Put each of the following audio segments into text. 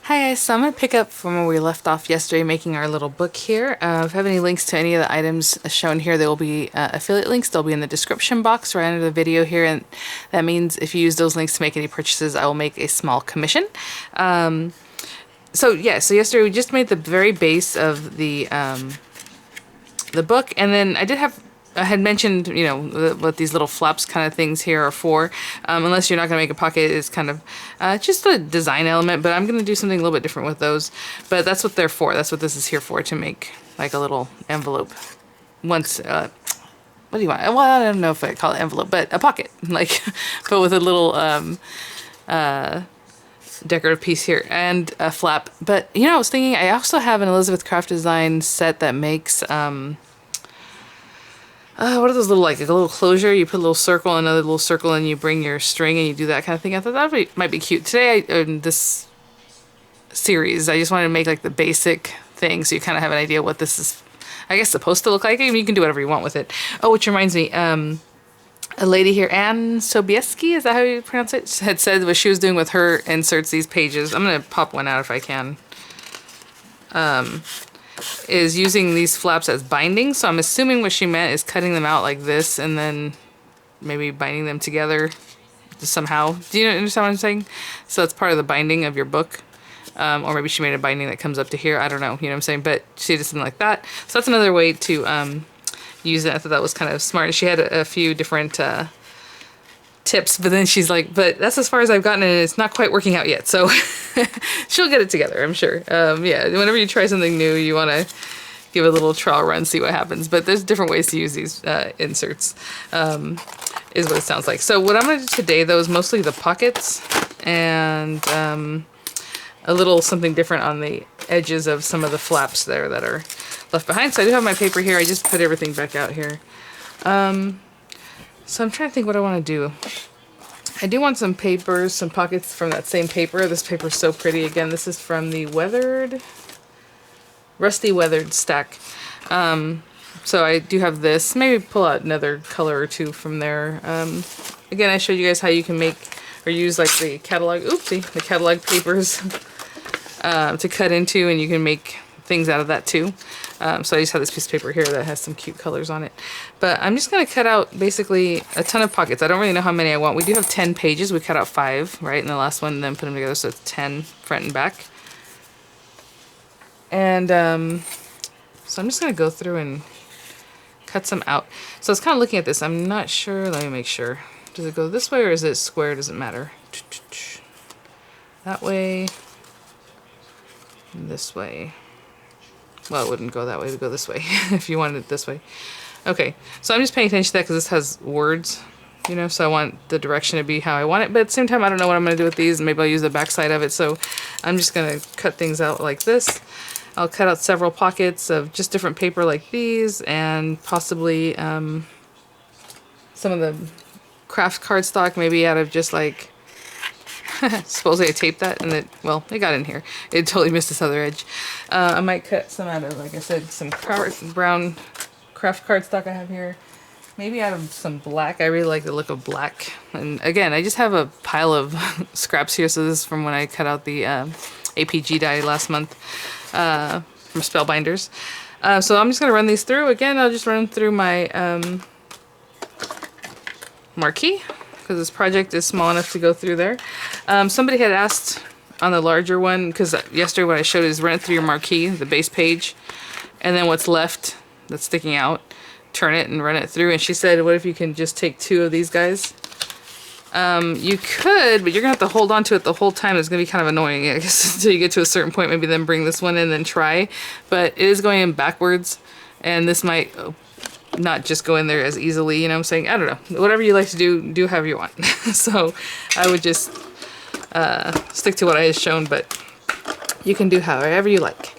Hi guys, so I'm going to pick up from where we left off yesterday making our little book here. If you have any links to any of the items shown here, they will be affiliate links. They'll be in the description box right under the video here, and that means if you use those links to make any purchases, I will make a small commission. So yesterday we just made the very base of the book, and then I had mentioned, you know, what these little flaps kind of things here are for. Unless you're not going to make a pocket, it's kind of just a design element, but I'm going to do something a little bit different with those. But that's what they're for. That's what this is here for, to make like a little envelope. What do you want? Well, I don't know if I call it envelope, but a pocket, like, but with a little decorative piece here and a flap. But, you know, I was thinking I also have an Elizabeth Craft Design set that makes... what are those little, like a little closure? You put a little circle, another little circle, and you bring your string and you do that kind of thing. I thought that might be cute. Today, in this series, I just wanted to make like the basic thing so you kind of have an idea what this is, I guess, supposed to look like. I mean, you can do whatever you want with it. Oh, which reminds me, a lady here, Anne Sobieski, is that how you pronounce it? Had said what she was doing with her inserts, these pages. I'm going to pop one out if I can. Is using these flaps as binding, so I'm assuming what she meant is cutting them out like this and then maybe binding them together somehow. Do you understand what I'm saying? So that's part of the binding of your book, or maybe she made a binding that comes up to here. I don't know, you know what I'm saying? But she did something like that. So that's another way to use it. I thought that was kind of smart. She had a few different tips, but then she's like, but that's as far as I've gotten, and it's not quite working out yet, so she'll get it together, I'm sure. Yeah, whenever you try something new, you want to give a little trial run, see what happens, but there's different ways to use these inserts, is what it sounds like. So what I'm going to do today, though, is mostly the pockets and a little something different on the edges of some of the flaps there that are left behind. So I do have my paper here. I just put everything back out here. So I'm trying to think what I want to do. I do want some papers, some pockets from that same paper. This paper is so pretty. Again, this is from the Rusty Weathered stack. So I do have this. Maybe pull out another color or two from there. Again, I showed you guys how you can make or use like the catalog, the catalog papers to cut into, and you can make things out of that too. So I just have this piece of paper here that has some cute colors on it. But I'm just going to cut out basically a ton of pockets. I don't really know how many I want. We do have 10 pages. We cut out 5, right, in the last one, and then put them together, so it's 10 front and back. And so I'm just going to go through and cut some out. So I was kind of looking at this. I'm not sure. Let me make sure. Does it go this way or is it square? Does it matter? That way. This way. Well, it wouldn't go that way. It would go this way if you wanted it this way. Okay, so I'm just paying attention to that because this has words, you know, so I want the direction to be how I want it. But at the same time, I don't know what I'm going to do with these, and maybe I'll use the back side of it. So I'm just going to cut things out like this. I'll cut out several pockets of just different paper like these, and possibly some of the craft cardstock, maybe out of just like... Supposedly I taped that and it got in here. It totally missed this other edge. I might cut some out of, like I said, some brown craft cardstock I have here. Maybe out of some black. I really like the look of black. And again, I just have a pile of scraps here. So this is from when I cut out the APG die last month from Spellbinders. So I'm just going to run these through. Again, I'll just run through my marquee, because this project is small enough to go through there. Somebody had asked on the larger one, because yesterday what I showed is run it through your marquee, the base page, and then what's left that's sticking out, turn it and run it through. And she said, what if you can just take 2 of these guys? You could, but you're going to have to hold on to it the whole time. It's going to be kind of annoying, I guess, until you get to a certain point. Maybe then bring this one in and then try. But it is going in backwards, and this might... not just go in there as easily, you know what I'm saying? I don't know. Whatever you like to do however you want. So I would just stick to what I had shown, but you can do however you like.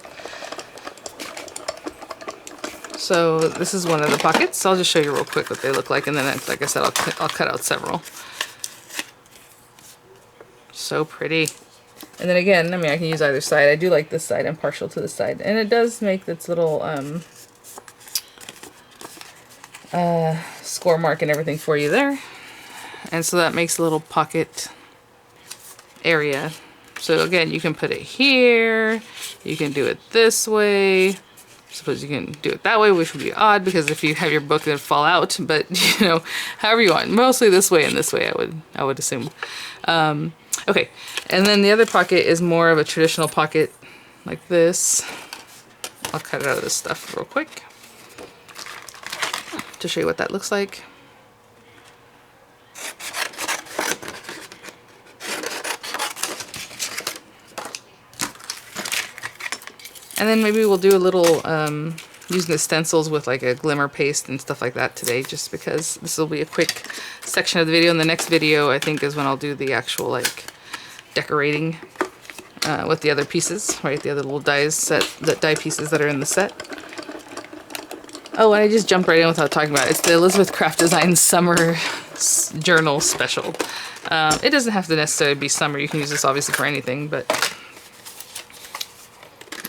So this is one of the pockets. I'll just show you real quick what they look like, and then, like I said, I'll cut out several. So pretty. And then again, I mean, I can use either side. I do like this side. I'm partial to this side. And it does make its little... score mark and everything for you there, and so that makes a little pocket area So again, you can put it here, you can do it this way. Suppose you can do it that way, which would be odd because if you have your book, it'd fall out. But you know, however you want. Mostly this way and this way, I would assume. Okay, and then the other pocket is more of a traditional pocket, like this. I'll cut it out of this stuff real quick to show you what that looks like. And then maybe we'll do a little using the stencils with like a glimmer paste and stuff like that today, just because this will be a quick section of the video. And the next video, I think, is when I'll do the actual like decorating with the other pieces, right? The other little die pieces that are in the set. Oh, and I just jumped right in without talking about it. It's the Elizabeth Craft Design Summer Journal Special. It doesn't have to necessarily be summer. You can use this obviously for anything, but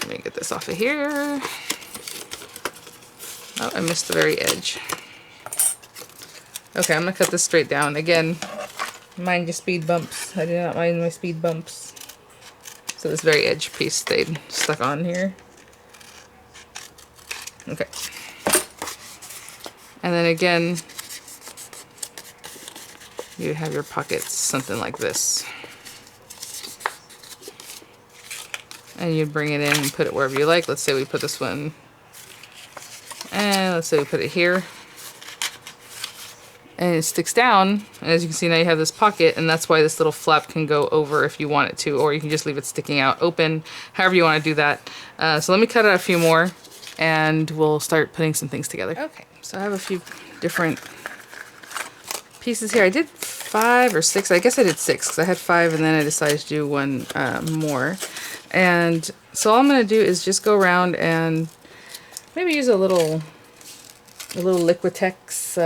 let me get this off of here. Oh, I missed the very edge. Okay, I'm gonna cut this straight down. Again, mind your speed bumps. I do not mind my speed bumps. So this very edge piece stayed stuck on here. Okay. And then again, you have your pockets, something like this. And you bring it in and put it wherever you like. Let's say we put this one, and let's say we put it here. And it sticks down, and as you can see now you have this pocket, and that's why this little flap can go over if you want it to, or you can just leave it sticking out open, however you want to do that. So let me cut out a few more, and we'll start putting some things together. Okay, so I have a few different pieces here. I did 5 or 6, I guess I did 6, because I had 5 and then I decided to do one more. And so all I'm going to do is just go around and maybe use a little Liquitex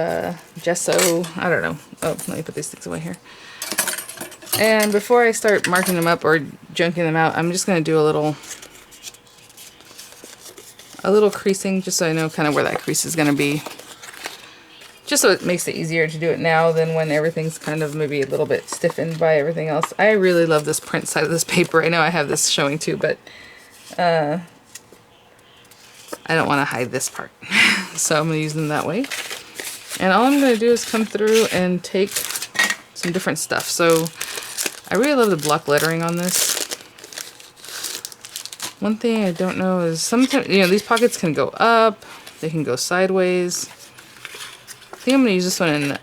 gesso, I don't know. Oh, let me put these things away here. And before I start marking them up or junking them out, I'm just going to do a little creasing, just so I know kind of where that crease is going to be. Just so it makes it easier to do it now than when everything's kind of maybe a little bit stiffened by everything else. I really love this print side of this paper. I know I have this showing too, but I don't want to hide this part. So I'm going to use them that way. And all I'm going to do is come through and take some different stuff. So I really love the block lettering on this. One thing I don't know is sometimes, you know, these pockets can go up, they can go sideways. I think I'm going to use this one in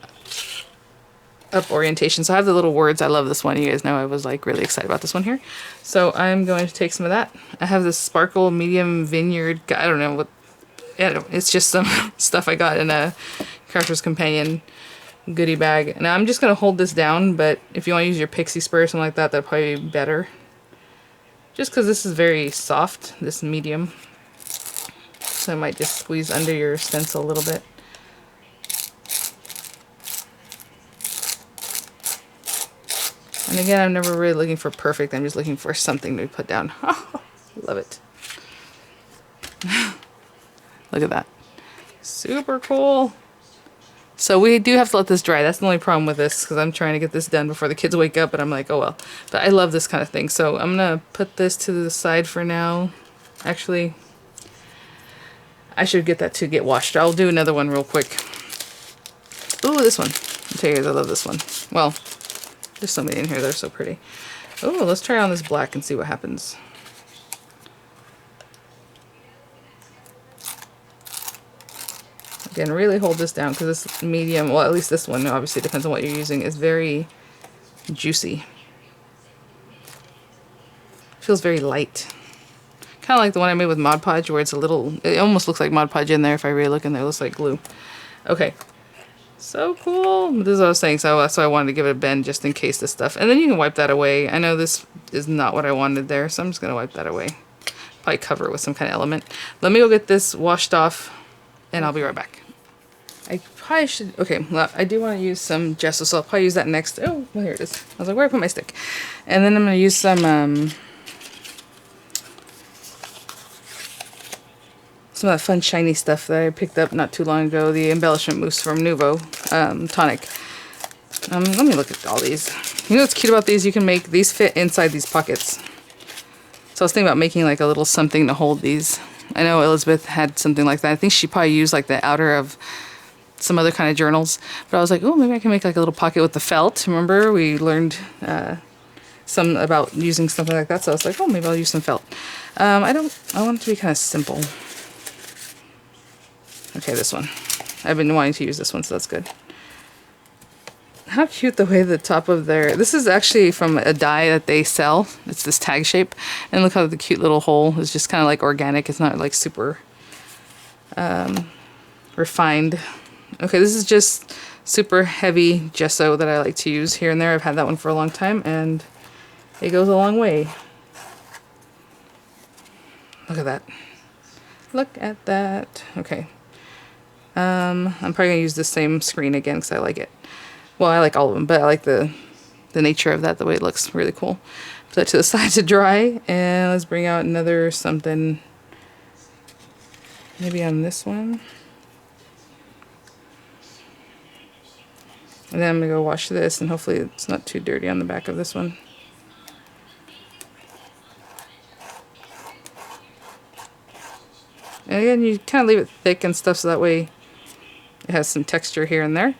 up orientation. So I have the little words. I love this one. You guys know I was like really excited about this one here. So I'm going to take some of that. I have this sparkle medium vineyard. I don't know what. Yeah, it's just some stuff I got in a Crafter's Companion goodie bag. Now I'm just going to hold this down, but if you want to use your pixie spray or something like that, that'd probably be better. Just because this is very soft, this medium. So I might just squeeze under your stencil a little bit. And again, I'm never really looking for perfect. I'm just looking for something to put down. Oh, love it. Look at that. Super cool. So we do have to let this dry. That's the only problem with this, because I'm trying to get this done before the kids wake up, and I'm like, oh well. But I love this kind of thing. So I'm going to put this to the side for now. Actually, I should get that to get washed. I'll do another one real quick. Ooh, this one. I'll tell you guys, I love this one. Well, there's so many in here. They're so pretty. Oh, let's try on this black and see what happens. Again, really hold this down because this medium, well, at least this one, obviously depends on what you're using, is very juicy. Feels very light. Kind of like the one I made with Mod Podge, where it's a little, it almost looks like Mod Podge in there. If I really look in there, it looks like glue. Okay. So cool. This is what I was saying, so that's why I wanted to give it a bend just in case this stuff. And then you can wipe that away. I know this is not what I wanted there, so I'm just going to wipe that away. Probably cover it with some kind of element. Let me go get this washed off, and I'll be right back. I probably should, okay, well, I do want to use some gesso, so I'll probably use that next. Oh, well, here it is. I was like, where did I put my stick? And then I'm going to use some of that fun shiny stuff that I picked up not too long ago, the embellishment mousse from Nuvo, tonic. Let me look at all these. You know what's cute about these? You can make these fit inside these pockets. So I was thinking about making like a little something to hold these. I know Elizabeth had something like that. I think she probably used like the outer of some other kind of journals. But I was like, oh, maybe I can make like a little pocket with the felt. Remember, we learned some about using something like that. So I was like, oh, maybe I'll use some felt. I want it to be kind of simple. Okay, this one. I've been wanting to use this one, so that's good. How cute the way the top of their... This is actually from a die that they sell. It's this tag shape. And look how the cute little hole is just kind of like organic. It's not like super refined. Okay, this is just super heavy gesso that I like to use here and there. I've had that one for a long time and it goes a long way. Look at that. Look at that. Okay. I'm probably going to use the same screen again because I like it. Well, I like all of them, but I like the nature of that, the way it looks really cool. Put that to the side to dry, and let's bring out another something, maybe on this one. And then I'm going to go wash this, and hopefully it's not too dirty on the back of this one. And again, you kind of leave it thick and stuff so that way it has some texture here and there.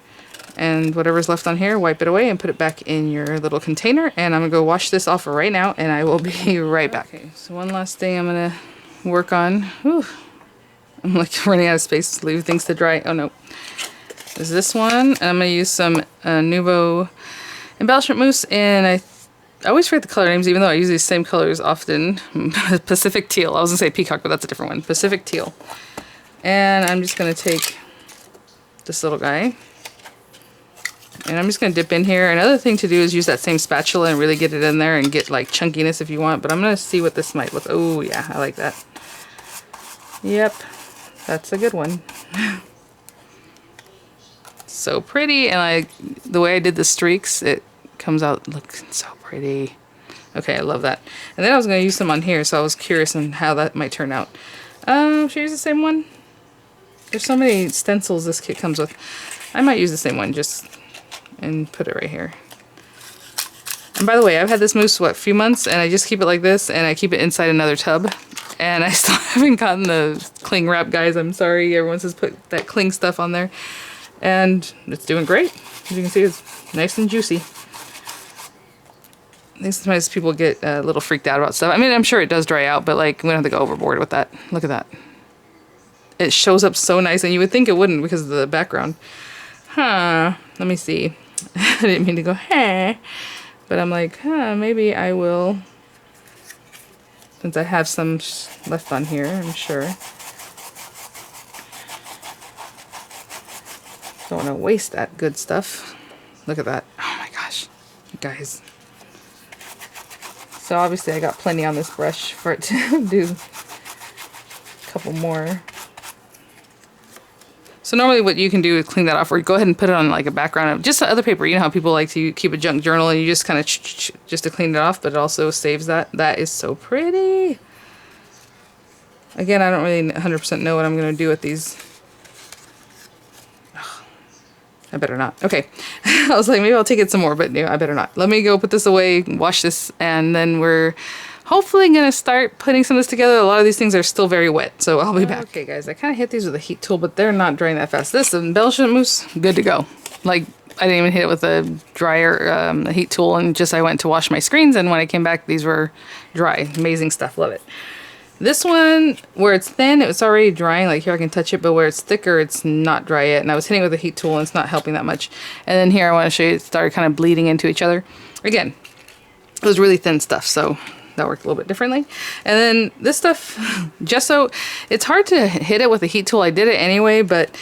And whatever's left on here, wipe it away and put it back in your little container. And I'm going to go wash this off right now, and I will be right back. Okay, so one last thing I'm going to work on. Whew. I'm like running out of space to leave things to dry. Oh no. There's this one. And I'm going to use some Nouveau embellishment mousse. And I always forget the color names, even though I use these same colors often. Pacific teal. I was going to say peacock, but that's a different one. Pacific teal. And I'm just going to take this little guy. And I'm just going to dip in here. Another thing to do is use that same spatula and really get it in there and get like chunkiness if you want. But I'm going to see what this might look. Oh yeah, I like that. Yep, that's a good one. So pretty, and the way I did the streaks, it comes out looking so pretty. Okay, I love that. And then I was going to use some on here, so I was curious on how that might turn out. Should I use the same one? There's so many stencils this kit comes with. I might use the same one and put it right here. And by the way, I've had this mousse, what, a few months, and I just keep it like this, and I keep it inside another tub. And I still haven't gotten the cling wrap, guys. I'm sorry. Everyone says put that cling stuff on there. And it's doing great. As you can see, it's nice and juicy. I think sometimes people get a little freaked out about stuff. I mean, I'm sure it does dry out, but like, we don't have to go overboard with that. Look at that. It shows up so nice, and you would think it wouldn't because of the background. Huh. Let me see. I didn't mean to go, huh. But I'm like, huh, maybe I will. Since I have some left on here, I'm sure. Don't want to waste that good stuff. Look at that. Oh my gosh. You guys. So obviously I got plenty on this brush for it to do a couple more. So normally what you can do is clean that off, or go ahead and put it on like a background of just other paper. You know how people like to keep a junk journal and you just kind of just to clean it off, but it also saves that. That is so pretty. Again, I don't really 100% know what I'm going to do with these. Ugh, I better not. Okay. I was like, maybe I'll take it some more, but no, I better not. Let me go put this away, wash this, and then we're hopefully going to start putting some of this together. A lot of these things are still very wet, so I'll be back. Okay, guys, I kind of hit these with a heat tool, but they're not drying that fast. This embellishment mousse, good to go. Like, I didn't even hit it with a dryer, a heat tool, and just I went to wash my screens, and when I came back, these were dry. Amazing stuff. Love it. This one, where it's thin, it's already drying. Like here I can touch it, but where it's thicker, it's not dry yet. And I was hitting it with a heat tool, and it's not helping that much. And then here I want to show you, it started kind of bleeding into each other. Again, it was really thin stuff, so that worked a little bit differently. And then this stuff, gesso, it's hard to hit it with a heat tool. I did it anyway, but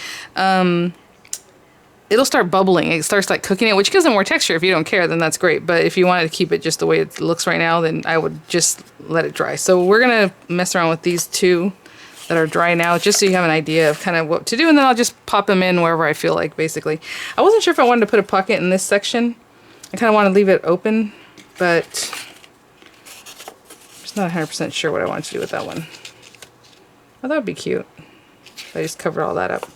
it'll start bubbling. It starts like cooking it, which gives it more texture. If you don't care, then that's great. But if you wanted to keep it just the way it looks right now, then I would just let it dry. So we're going to mess around with these two that are dry now, just so you have an idea of kind of what to do. And then I'll just pop them in wherever I feel like, basically. I wasn't sure if I wanted to put a pocket in this section. I kind of want to leave it open, but I'm just not 100% sure what I want to do with that one. Oh, that would be cute if I just cover all that up.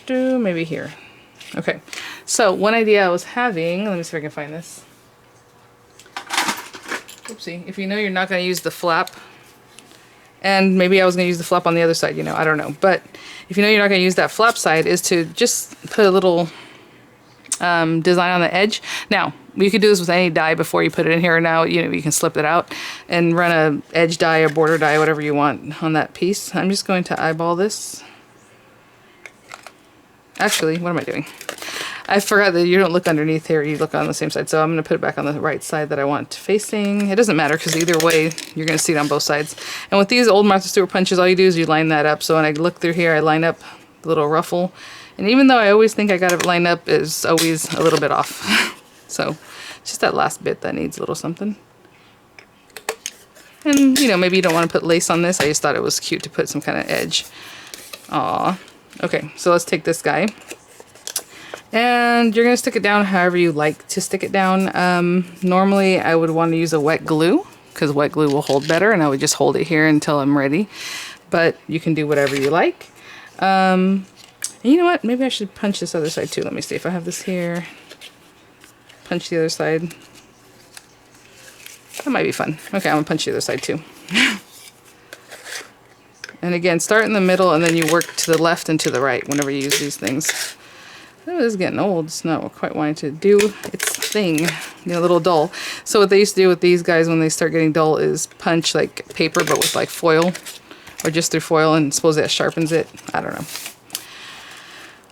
Maybe here. Okay, So one idea I was having, let me see if I can find this. Oopsie. If you know you're not going to use the flap, and maybe I was going to use the flap on the other side, you know, I don't know. But if you know you're not going to use that flap side, is to just put a little design on the edge. Now, you could do this with any die before you put it in here. Now, you know, you can slip it out and run a edge die, a border die, whatever you want on that piece. I'm just going to eyeball this. Actually, what am I doing? I forgot that you don't look underneath here, you look on the same side. So I'm going to put it back on the right side that I want facing. It doesn't matter because either way, you're going to see it on both sides. And with these old Martha Stewart punches, all you do is you line that up. So when I look through here, I line up the little ruffle. And even though I always think I got it lined up, it's always a little bit off. So just that last bit that needs a little something. And, you know, maybe you don't want to put lace on this. I just thought it was cute to put some kind of edge. Aw. Okay, so let's take this guy. And you're going to stick it down however you like to stick it down. Normally, I would want to use a wet glue because wet glue will hold better, and I would just hold it here until I'm ready. But you can do whatever you like. And you know what? Maybe I should punch this other side too. Let me see if I have this here. Punch the other side. That might be fun. Okay, I'm going to punch the other side too. And again, start in the middle and then you work to the left and to the right whenever you use these things. Oh, this is getting old. It's not quite wanting to do its thing. You know, a little dull. So what they used to do with these guys when they start getting dull is punch like paper but with like foil. Or just through foil, and suppose that sharpens it. I don't know.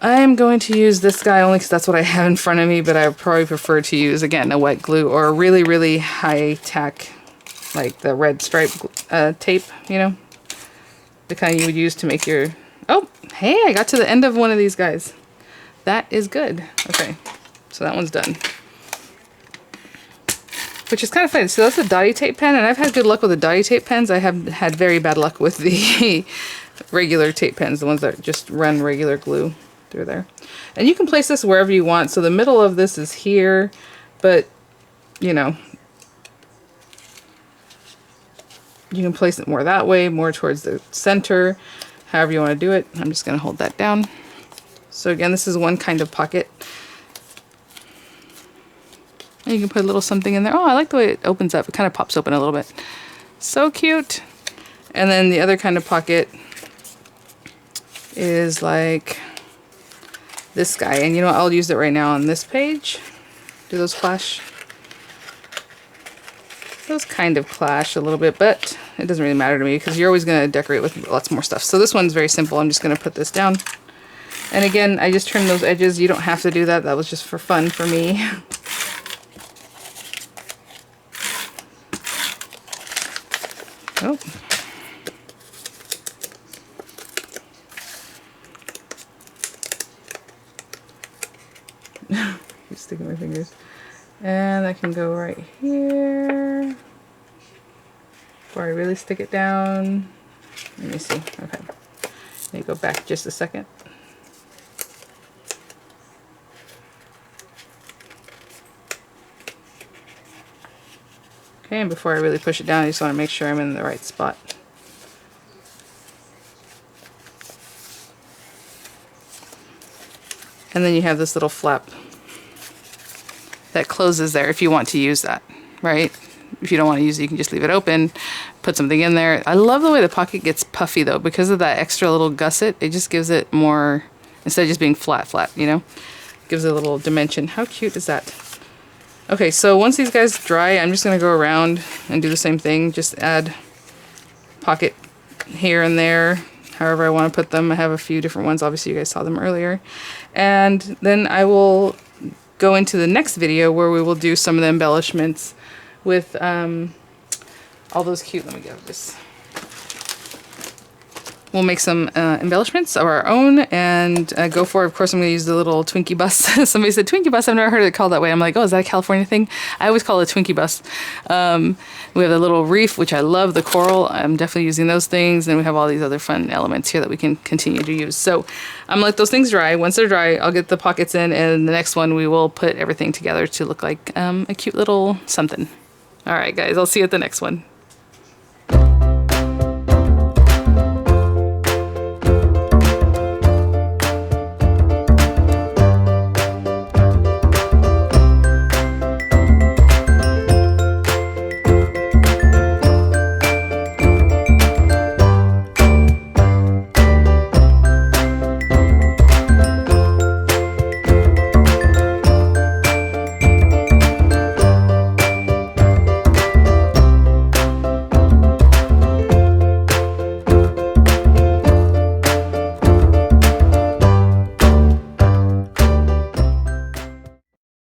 I'm going to use this guy only because that's what I have in front of me, but I would probably prefer to use, again, a wet glue or a really, really high tack, like the red stripe tape, you know? The kind you would use to make your... Oh, hey, I got to the end of one of these guys. That is good. Okay, so that one's done. Which is kind of funny. So that's a dotty tape pen, and I've had good luck with the dotty tape pens. I have had very bad luck with the regular tape pens, the ones that just run regular glue through there. And you can place this wherever you want. So the middle of this is here, but, you know, you can place it more that way, more towards the center, however you want to do it. I'm just going to hold that down. So again, this is one kind of pocket. And you can put a little something in there. Oh, I like the way it opens up. It kind of pops open a little bit. So cute. And then the other kind of pocket is like this guy. And you know what? I'll use it right now on this page. Do those clash? Those kind of clash a little bit, but it doesn't really matter to me because you're always going to decorate with lots more stuff. So this one's very simple. I'm just going to put this down. And again, I just trimmed those edges. You don't have to do that. That was just for fun for me. Oh. Keep sticking my fingers. And I can go right here. Before I really stick it down. Let me see. Okay. Let me go back just a second. Okay, and before I really push it down, I just want to make sure I'm in the right spot. And then you have this little flap that closes there if you want to use that, right? If you don't want to use it, you can just leave it open, put something in there. I love the way the pocket gets puffy though, because of that extra little gusset. It just gives it more, instead of just being flat, you know? Gives it a little dimension. How cute is that? Okay, so once these guys dry, I'm just going to go around and do the same thing. Just add pocket here and there, however I want to put them. I have a few different ones. Obviously, you guys saw them earlier. And then I will go into the next video where we will do some of the embellishments with all those cute... Let me get this. We'll make some embellishments of our own and go for it. Of course, I'm going to use the little Twinkie bus. Somebody said Twinkie bus. I've never heard it called that way. I'm like, oh, is that a California thing? I always call it a Twinkie bus. We have a little reef, which I love, the coral. I'm definitely using those things. And we have all these other fun elements here that we can continue to use. So I'm going to let those things dry. Once they're dry, I'll get the pockets in. And the next one, we will put everything together to look like a cute little something. All right, guys, I'll see you at the next one.